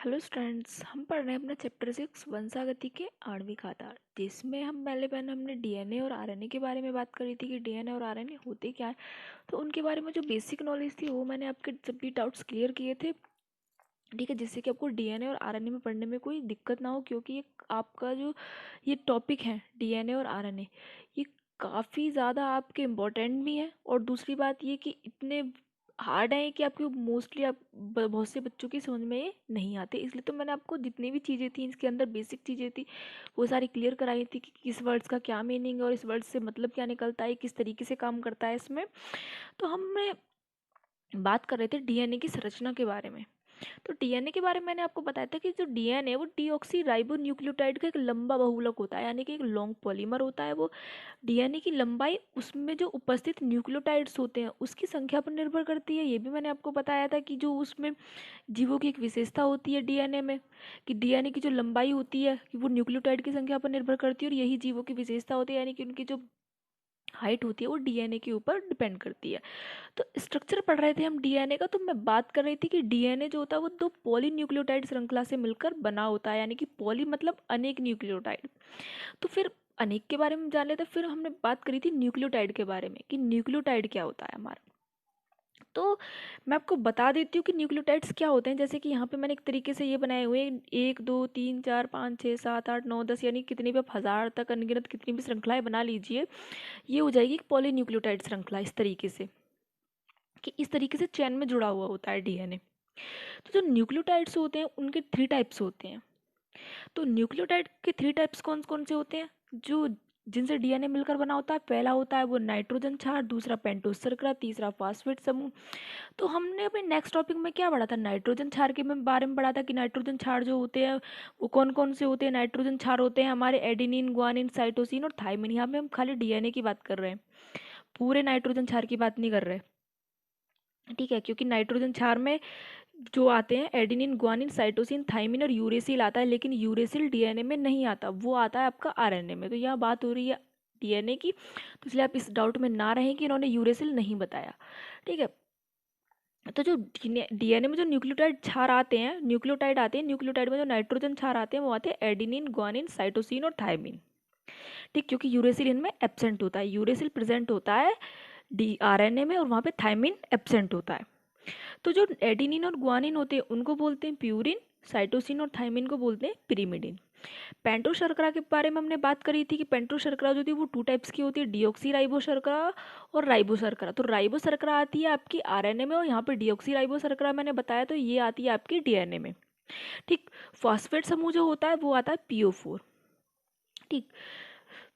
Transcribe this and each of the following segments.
Hello students, हम पढ़ रहे हैं अपना चैप्टर 6 वंशागति के आणविक आधार, जिसमें हम पहले हमने डीएनए और आरएनए के बारे में बात करी थी कि डीएनए और आरएनए होते क्या है। तो उनके बारे में जो बेसिक नॉलेज थी वो मैंने आपके सभी डाउट्स क्लियर किए थे। ठीक है, जिससे कि आपको डीएनए और आरएनए में पढ़ने में कोई दिक्कत ना हो, क्योंकि ये आपका जो ये टॉपिक है डीएनए और आरएनए, ये काफ़ी ज़्यादा आपके इम्पोर्टेंट भी है। और दूसरी बात ये कि इतने हार्ड है कि आपके मोस्टली आप बहुत से बच्चों की समझ में ये नहीं आते। इसलिए तो मैंने आपको जितनी भी चीज़ें थी इसके अंदर बेसिक चीज़ें थी वो सारी क्लियर कराई थी कि किस वर्ड्स का क्या मीनिंग है और इस वर्ड से मतलब क्या निकलता है, किस तरीके से काम करता है इसमें। तो हमने बात कर रहे थे डीएनए की संरचना के बारे में। तो डीएनए के बारे में मैंने आपको बताया था कि जो डीएनए है वो डीऑक्सी राइबो न्यूक्लियोटाइड का एक लंबा बहुलक होता है, यानी कि एक लॉन्ग पॉलीमर होता है। वो डीएनए की लंबाई उसमें जो उपस्थित न्यूक्लियोटाइड्स होते हैं उसकी संख्या पर निर्भर करती है। ये भी मैंने आपको बताया था कि जो उसमें जीवों की एक विशेषता होती है डीएनए में, कि डीएनए की जो लंबाई होती है कि वो न्यूक्लियोटाइड की संख्या पर निर्भर करती है, और यही जीवों की विशेषता होती है, यानी कि उनकी जो हाइट होती है वो डीएनए के ऊपर डिपेंड करती है। तो स्ट्रक्चर पढ़ रहे थे हम डीएनए का, तो मैं बात कर रही थी कि डीएनए जो होता है वो दो पॉलीन्यूक्लियोटाइड श्रृंखला से मिलकर बना होता है, यानी कि पॉली मतलब अनेक न्यूक्लियोटाइड। तो फिर अनेक के बारे में जान लेते हैं। फिर हमने बात करी थी न्यूक्लियोटाइड के बारे में कि न्यूक्लियोटाइड क्या होता है हमारा। तो मैं आपको बता देती हूँ कि न्यूक्लियोटाइड्स क्या होते हैं। जैसे कि यहाँ पे मैंने एक तरीके से ये बनाए हुए हैं, 1 2 3 4 5 6 7 8 9 10, यानी कितनी भी आप हज़ार तक अनगिनत कितनी भी श्रृंखलाएं बना लीजिए, ये हो जाएगी एक पॉलीन्यूक्लियोटाइड श्रृंखला। इस तरीके से कि इस तरीके से चेन में जुड़ा हुआ होता है डीएनए। तो जो न्यूक्लियोटाइड्स होते हैं उनके 3 टाइप्स होते हैं। तो न्यूक्लियोटाइड के 3 टाइप्स कौन कौन से होते हैं जो जिनसे डीएनए मिलकर बना होता है? पहला होता है वो नाइट्रोजन क्षार, दूसरा पेंटोस शर्करा, तीसरा फॉस्फेट समूह। तो हमने अपने नेक्स्ट टॉपिक में क्या पढ़ा था? नाइट्रोजन क्षार के बारे में पढ़ा था कि नाइट्रोजन क्षार जो होते हैं वो कौन कौन से होते हैं। नाइट्रोजन क्षार होते हैं हमारे एडेनिन, ग्वानिन, साइटोसिन और थायमिन। यहाँ पे हम खाली डीएनए की बात कर रहे हैं, पूरे नाइट्रोजन क्षार की बात नहीं कर रहे। ठीक है, क्योंकि नाइट्रोजन क्षार में जो आते हैं एडेनिन, ग्वानिन, साइटोसिन, थाइमिन और यूरेसिल आता है, लेकिन यूरेसिल डीएनए में नहीं आता, वो आता है आपका आरएनए में। तो यहाँ बात हो रही है डीएनए की, तो इसलिए आप इस डाउट में ना रहें कि इन्होंने यूरेसिल नहीं बताया। ठीक है, तो जो डीएनए में जो न्यूक्लियोटाइड क्षार आते हैं, न्यूक्लियोटाइड में जो नाइट्रोजन क्षार आते हैं वो आते हैं एडेनिन, ग्वानिन, साइटोसिन और थाइमिन। ठीक, क्योंकि यूरेसिल इनमें एब्सेंट होता है, यूरेसिल प्रेजेंट होता है डी आरएनए में और वहाँ पे थाइमिन एब्सेंट होता है। तो जो एडिनिन और ग्वानिन होते हैं उनको बोलते हैं प्यूरिन, साइटोसिन और थाइमिन को बोलते हैं पिरिमिडिन। पेंटोस शर्करा के बारे में हमने बात करी थी कि पेंटोस शर्करा जो थी वो 2 टाइप्स की होती है, डिऑक्सी राइबो शर्करा और राइबो शर्करा। तो राइबो शर्करा आती है आपकी आरएनए में, और यहाँ पे डिऑक्सी राइबो शर्करा मैंने बताया तो ये आती है आपकी डीएनए में। ठीक, फॉस्फेट समूह जो होता है वो आता है पीओ4। ठीक,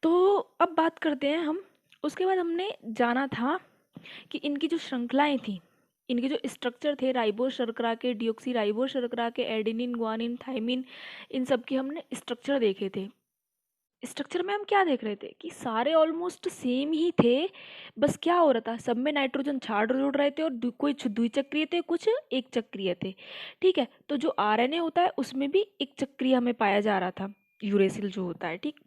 तो अब बात करते हैं हम। उसके बाद हमने जाना था कि इनकी जो श्रृंखलाएं थी, इनके जो स्ट्रक्चर थे राइबो शर्करा के, डिऑक्सी राइबो शर्करा के, एडेनिन, ग्वानिन, थाइमिन, इन सब के हमने स्ट्रक्चर देखे थे। स्ट्रक्चर में हम क्या देख रहे थे कि सारे ऑलमोस्ट सेम ही थे, बस क्या हो रहा था, सब में नाइट्रोजन क्षार जुड़ रहे थे और कुछ द्विचक्रीय थे, कुछ एक चक्रीय थे। ठीक है, तो जो आरएनए होता है उसमें भी एक चक्रीय हमें पाया जा रहा था, यूरेसिल जो होता है। ठीक,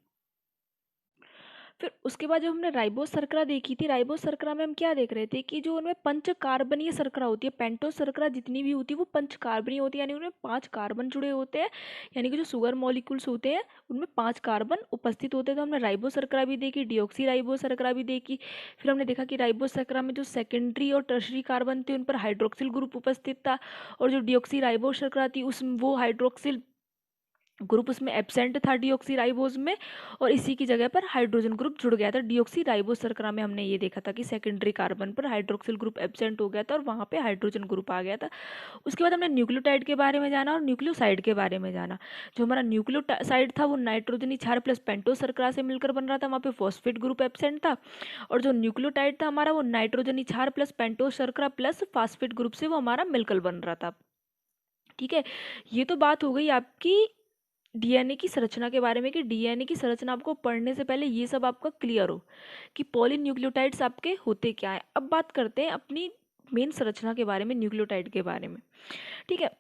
फिर उसके बाद जब हमने राइबोस शर्करा देखी थी, राइबोस शर्करा में हम क्या देख रहे थे कि जो उनमें पंच कार्बनीय शर्करा होती है, पेंटोस शर्करा जितनी भी होती है वो पंच कार्बनीय होती है, यानी उनमें 5 कार्बन जुड़े होते हैं, यानी कि जो शुगर मॉलिक्यूल्स होते हैं उनमें 5 कार्बन उपस्थित होते हैं। तो हमने राइबोस शर्करा भी देखी, डिऑक्सी राइबोस शर्करा भी देखी। फिर हमने देखा कि राइबोस शर्करा में जो सेकेंडरी और टर्शरी कार्बन थे उन पर हाइड्रोक्सिल ग्रुप उपस्थित था, और जो डिऑक्सी राइबोस शर्करा थी उस वो हाइड्रोक्सिल ग्रुप उसमें एब्सेंट था डीऑक्सी राइबोज में, और इसी की जगह पर हाइड्रोजन ग्रुप जुड़ गया था। डीऑक्सी राइबोज शर्करा में हमने ये देखा था कि सेकेंडरी कार्बन पर हाइड्रोक्सिल ग्रुप एब्सेंट हो गया था और वहाँ पे हाइड्रोजन ग्रुप आ गया था। उसके बाद हमने न्यूक्लियोटाइड के बारे में जाना और न्यूक्लियोसाइड के बारे में जाना। जो हमारा न्यूक्लियोसाइड था वो नाइट्रोजनी क्षार प्लस पेंटोस शर्करा से मिलकर बन रहा था, वहाँ पे फॉस्फेट ग्रुप एब्सेंट था। और जो न्यूक्लियोटाइड था हमारा वो नाइट्रोजनी क्षार प्लस पेंटोस शर्करा प्लस फॉस्फेट ग्रुप से वो हमारा मिलकर बन रहा था। ठीक है, ये तो बात हो गई आपकी डीएनए की संरचना के बारे में कि डीएनए की संरचना आपको पढ़ने से पहले ये सब आपका क्लियर हो कि पॉलीन्यूक्लियोटाइड्स आपके होते क्या हैं। अब बात करते हैं अपनी मेन संरचना के बारे में, न्यूक्लियोटाइड के बारे में। ठीक है,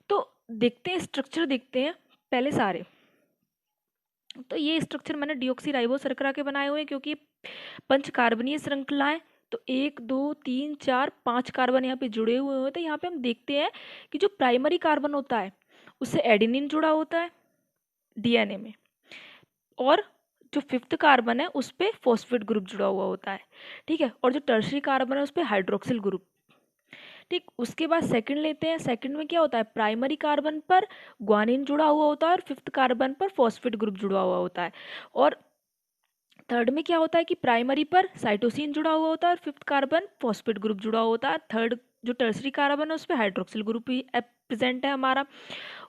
तो देखते हैं स्ट्रक्चर, देखते हैं पहले सारे। तो ये स्ट्रक्चर मैंने डिऑक्सी राइबो शर्करा के बनाए हुए हैं, क्योंकि पंच कार्बनीय श्रृंखलाएं, तो 1 2 3 4 5 कार्बन यहाँ पे जुड़े हुए हैं। तो यहाँ पे हम देखते हैं कि जो प्राइमरी कार्बन होता है उससे एडेनिन जुड़ा होता है डीएनए में, और जो फिफ्थ कार्बन है उस पर फॉस्फेट ग्रुप जुड़ा हुआ होता है, ठीक है, और जो टर्शरी कार्बन है उस पर हाइड्रोक्सिल ग्रुप, ठीक। उसके बाद सेकंड लेते हैं, सेकंड में क्या होता है, प्राइमरी कार्बन पर ग्वानिन जुड़ा हुआ होता है और फिफ्थ कार्बन पर फॉस्फेट ग्रुप जुड़ा हुआ होता है, और थर्ड में क्या होता है कि प्राइमरी पर साइटोसिन जुड़ा हुआ होता है और फिफ्थ कार्बन फॉस्फेट ग्रुप जुड़ा होता है, थर्ड जो टर्सरी कार्बन है उस पर हाइड्रोक्सिल ग्रुप ही प्रेजेंट है हमारा।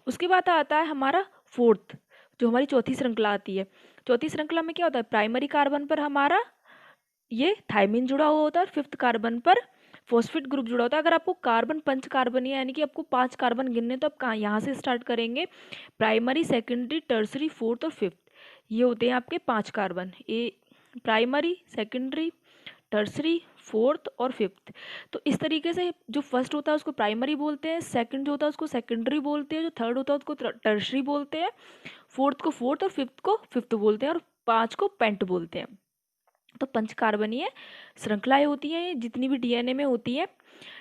उसके बाद आता है हमारा फोर्थ, जो हमारी चौथी श्रृंखला आती है। चौथी श्रृंखला में क्या होता है, प्राइमरी कार्बन पर हमारा ये थायमिन जुड़ा हुआ होता है और फिफ्थ कार्बन पर फॉस्फेट ग्रुप जुड़ा होता है। अगर आपको कार्बन पंच कार्बन यानी कि आपको 5 कार्बन गिनने, तो आप कहाँ यहाँ से स्टार्ट करेंगे, प्राइमरी सेकेंडरी टर्सरी फोर्थ और फिफ्थ, ये होते हैं आपके 5 कार्बन, ए प्राइमरी सेकेंडरी टर्सरी फोर्थ और फिफ्थ। तो इस तरीके से जो फर्स्ट होता है उसको प्राइमरी बोलते हैं, सेकंड जो होता है उसको सेकेंडरी बोलते हैं, जो थर्ड होता है उसको टर्सरी बोलते हैं, फोर्थ को फोर्थ और फिफ्थ को फिफ्थ बोलते हैं, और 5 को पेंट बोलते हैं। तो पंचकार्बनीय श्रृंखलाएं होती हैं जितनी भी डीएनए में होती है,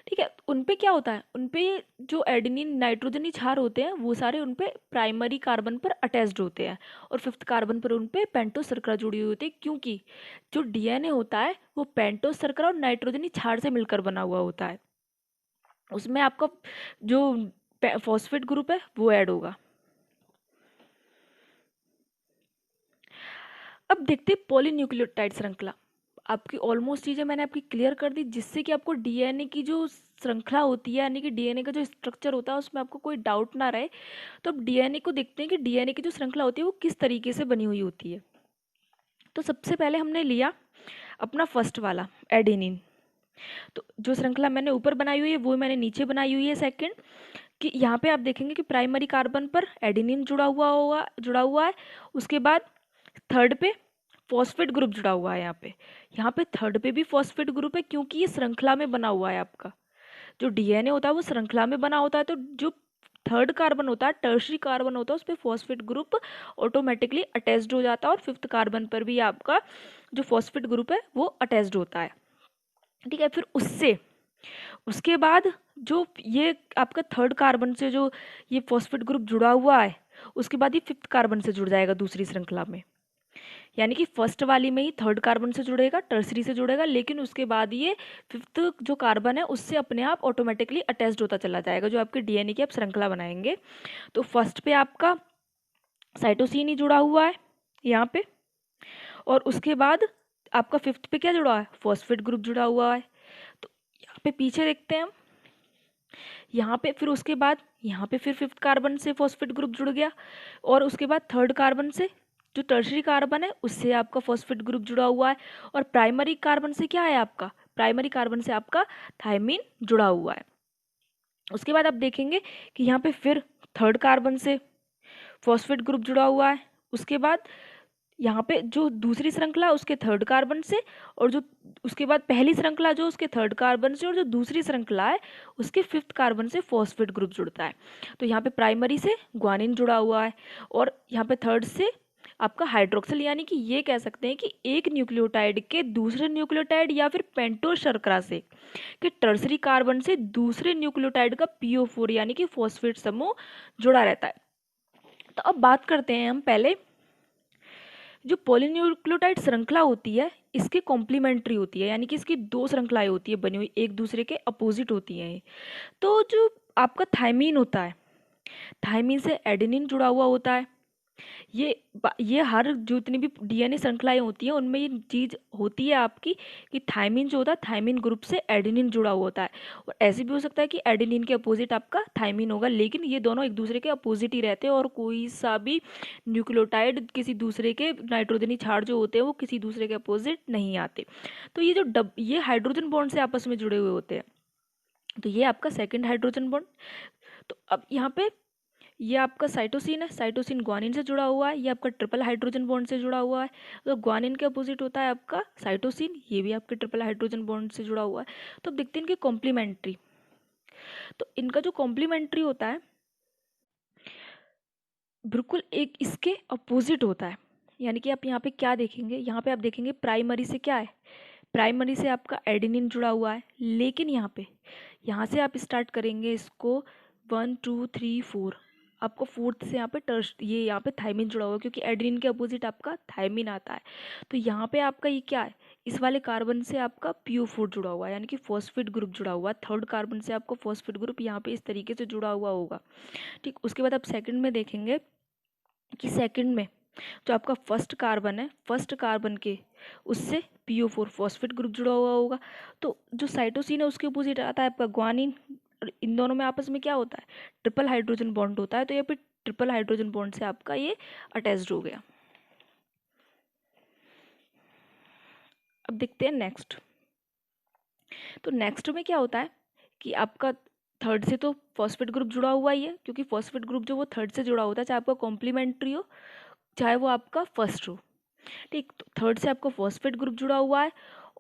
ठीक है। उन पे क्या होता है, उन पे जो एडेनिन नाइट्रोजनी क्षार होते हैं वो सारे उन पे प्राइमरी कार्बन पर अटैच्ड होते हैं, और फिफ्थ कार्बन पर उन पे पेंटोस शर्करा जुड़ी हुई होती है, क्योंकि जो डीएनए होता है वो पेंटोस शर्करा और नाइट्रोजनी क्षार से मिलकर बना हुआ होता है। उसमें आपका जो फॉस्फेट ग्रुप है वो ऐड होगा। अब देखते हैं पॉलीन्यूक्लियोटाइड श्रृंखला। आपकी ऑलमोस्ट चीज़ें मैंने आपकी क्लियर कर दी, जिससे कि आपको डीएनए की जो श्रृंखला होती है यानी कि डीएनए का जो स्ट्रक्चर होता है उसमें आपको कोई डाउट ना रहे। तो अब डीएनए को देखते हैं कि डीएनए की जो श्रृंखला होती है वो किस तरीके से बनी हुई होती है। तो सबसे पहले हमने लिया अपना फर्स्ट वाला एडेनिन। तो जो श्रृंखला मैंने ऊपर बनाई हुई है वो मैंने नीचे बनाई हुई है सेकेंड, कि यहाँ पे आप देखेंगे कि प्राइमरी कार्बन पर एडेनिन जुड़ा हुआ है। उसके बाद थर्ड पे फॉस्फेट ग्रुप जुड़ा हुआ है, यहाँ पे थर्ड पे भी फॉस्फेट ग्रुप है, क्योंकि ये श्रृंखला में बना हुआ है। आपका जो डीएनए होता है वो श्रृंखला में बना होता है, तो जो थर्ड कार्बन होता है टर्शरी कार्बन होता है उस पर फॉस्फेट ग्रुप ऑटोमेटिकली अटैच्ड हो जाता है, और फिफ्थ कार्बन पर भी आपका जो फॉस्फेट ग्रुप है वो अटैच्ड होता है, ठीक है। फिर उसके बाद जो ये आपका थर्ड कार्बन से जो ये फॉस्फेट ग्रुप जुड़ा हुआ है, उसके बाद ये फिफ्थ कार्बन से जुड़ जाएगा दूसरी श्रृंखला में, यानी कि फर्स्ट वाली में ही थर्ड कार्बन से जुड़ेगा, टर्सरी से जुड़ेगा, लेकिन उसके बाद ये फिफ्थ जो कार्बन है उससे अपने आप ऑटोमेटिकली अटैच्ड होता चला जाएगा, जो आपके डीएनए की आप श्रृंखला बनाएंगे। तो फर्स्ट पे आपका साइटोसिन ही जुड़ा हुआ है यहाँ पे, और उसके बाद आपका फिफ्थ पे क्या जुड़ा है, फॉस्फेट ग्रुप जुड़ा हुआ है। तो यहाँ पे पीछे देखते हैं हम, यहाँ पे फिर उसके बाद यहाँ पे फिर फिफ्थ कार्बन से फॉस्फेट ग्रुप जुड़ गया, और उसके बाद थर्ड कार्बन से जो टर्शरी कार्बन है उससे आपका फॉस्फेट ग्रुप जुड़ा हुआ है, और प्राइमरी कार्बन से क्या है आपका, प्राइमरी कार्बन से आपका थायमिन जुड़ा हुआ है। उसके बाद आप देखेंगे कि यहाँ पे फिर थर्ड कार्बन से फॉस्फेट ग्रुप जुड़ा हुआ है, उसके बाद यहाँ पे जो दूसरी श्रृंखला उसके थर्ड कार्बन से, और जो उसके बाद पहली श्रृंखला जो उसके थर्ड कार्बन से, और जो दूसरी श्रृंखला है उसके फिफ्थ कार्बन से फॉस्फेट ग्रुप जुड़ता है। तो यहाँ पे प्राइमरी से ग्वानिन जुड़ा हुआ है, और यहाँ पे थर्ड से आपका हाइड्रोक्सिल, यानी कि ये कह सकते हैं कि एक न्यूक्लियोटाइड के दूसरे न्यूक्लियोटाइड या फिर पेंटोस शर्करा से कि टर्सरी कार्बन से दूसरे न्यूक्लियोटाइड का PO4 यानी कि फॉस्फेट समूह जुड़ा रहता है। तो अब बात करते हैं हम पहले, जो पॉलीन्यूक्लियोटाइड श्रृंखला होती है इसके कॉम्प्लीमेंट्री होती है, यानी कि इसकी दो श्रृंखलाएं होती है बनी हुई, एक दूसरे के अपोजिट होती हैं। तो जो आपका थायमीन होता है, थायमीन से एडेनिन जुड़ा हुआ होता है। ये हर जो इतनी भी डीएनए श्रृंखलाएं होती हैं उनमें ये चीज़ होती है आपकी कि थायमीन जो होता है थायमीन ग्रुप से एडेनिन जुड़ा हुआ होता है, और ऐसे भी हो सकता है कि एडेनिन के अपोजिट आपका थायमीन होगा, लेकिन ये दोनों एक दूसरे के अपोजिट ही रहते हैं, और कोई सा भी न्यूक्लियोटाइड किसी दूसरे के नाइट्रोजनी क्षार जो होते हैं वो किसी दूसरे के अपोजिट नहीं आते। तो ये जो ये हाइड्रोजन बॉन्ड से आपस में जुड़े हुए होते हैं। तो ये आपका सेकेंड हाइड्रोजन बॉन्ड। तो अब यहाँ पे ये आपका साइटोसिन है, साइटोसिन ग्वानिन से जुड़ा हुआ है, ये आपका ट्रिपल हाइड्रोजन बॉन्ड से जुड़ा हुआ है। तो ग्वानिन के अपोजिट होता है आपका साइटोसिन, ये भी आपके ट्रिपल हाइड्रोजन बॉन्ड से जुड़ा हुआ है। तो अब देखते हैं इनके कॉम्प्लीमेंट्री। तो इनका जो कॉम्प्लीमेंट्री होता है बिल्कुल एक इसके अपोजिट होता है, यानी कि आप यहाँ पे क्या देखेंगे, यहाँ पे आप देखेंगे प्राइमरी से क्या है, प्राइमरी से आपका एडेनिन जुड़ा हुआ है, लेकिन यहाँ से आप स्टार्ट करेंगे इसको 1 2 3 4, आपको फोर्थ से यहाँ पे ये यहाँ पे थायमिन जुड़ा हुआ है, क्योंकि एडेनिन के अपोजिट आपका थायमिन आता है। तो यहाँ पे आपका ये क्या है, इस वाले कार्बन से आपका PO4 जुड़ा हुआ है, यानी कि फॉस्फेट ग्रुप जुड़ा हुआ है। थर्ड कार्बन से आपको फॉस्फेट ग्रुप यहाँ पे इस तरीके से जुड़ा हुआ होगा। ठीक, उसके बाद आप सेकंड में देखेंगे कि सेकंड में जो आपका फर्स्ट कार्बन है, फर्स्ट कार्बन के उससे PO4 फॉस्फेट ग्रुप जुड़ा हुआ होगा। तो जो साइटोसिन है उसके अपोजिट आता है आपका ग्वानिन। और इन दोनों में आपस में क्या होता है, ट्रिपल हाइड्रोजन बॉन्ड होता है। तो ये पे ट्रिपल हाइड्रोजन बॉन्ड से आपका ये अटैच्ड हो गया। अब देखते हैं नेक्स्ट। तो नेक्स्ट में क्या होता है कि आपका थर्ड से तो फॉस्फेट ग्रुप जुड़ा हुआ ही है, क्योंकि फॉस्फेट ग्रुप जो वो थर्ड से जुड़ा होता है, चाहे आपका कॉम्प्लीमेंट्री हो चाहे वो आपका फर्स्ट हो। ठीक, तो थर्ड से आपका फॉस्फेट ग्रुप जुड़ा हुआ है।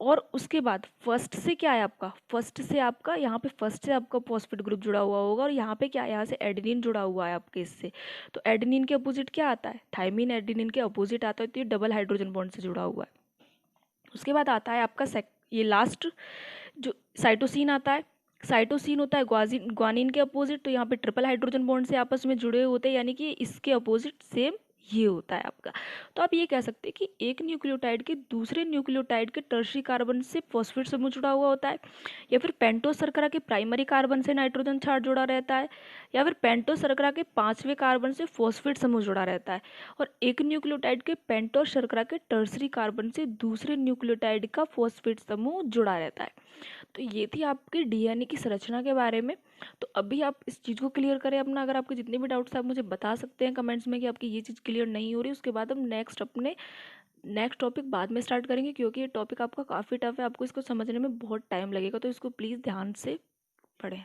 और उसके बाद फर्स्ट से क्या है आपका, फर्स्ट से आपका यहाँ पे फर्स्ट से आपका फॉस्फेट ग्रुप जुड़ा हुआ होगा। और यहाँ पे क्या है, यहाँ से एडेनिन जुड़ा हुआ है आपके इससे। तो एडेनिन के अपोजिट क्या आता है, थायमिन एडेनिन के अपोजिट आता है। तो ये डबल हाइड्रोजन बॉन्ड से जुड़ा हुआ है। उसके बाद आता है आपका ये लास्ट जो साइटोसिन आता है। साइटोसिन होता है ग्वानिन के अपोजिट। तो यहाँ पे ट्रिपल हाइड्रोजन बॉन्ड से आपस में जुड़े होते हैं, यानी कि इसके अपोजिट सेम ये होता है आपका। तो आप ये कह सकते हैं कि एक न्यूक्लियोटाइड के दूसरे न्यूक्लियोटाइड के टर्शरी कार्बन से फॉस्फेट समूह जुड़ा हुआ होता है, या फिर पेंटोस शर्करा के प्राइमरी कार्बन से नाइट्रोजन क्षार जुड़ा रहता है, या फिर पेंटोस शर्करा के पांचवें कार्बन से फॉस्फेट समूह जुड़ा रहता है। और एक न्यूक्लियोटाइड के पेंटोस शर्करा के टर्शरी कार्बन से दूसरे न्यूक्लियोटाइड का फॉस्फेट समूह जुड़ा रहता है। तो ये थी आपकी DNA की संरचना के बारे में। तो अभी आप इस चीज़ को क्लियर करें अपना। अगर आपके जितने भी डाउट्स आप मुझे बता सकते हैं कमेंट्स में कि आपकी ये चीज़ क्लियर नहीं हो रही। उसके बाद हम नेक्स्ट टॉपिक बाद में स्टार्ट करेंगे, क्योंकि ये टॉपिक आपका काफ़ी टफ है, आपको इसको समझने में बहुत टाइम लगेगा। तो इसको प्लीज़ ध्यान से पढ़ें।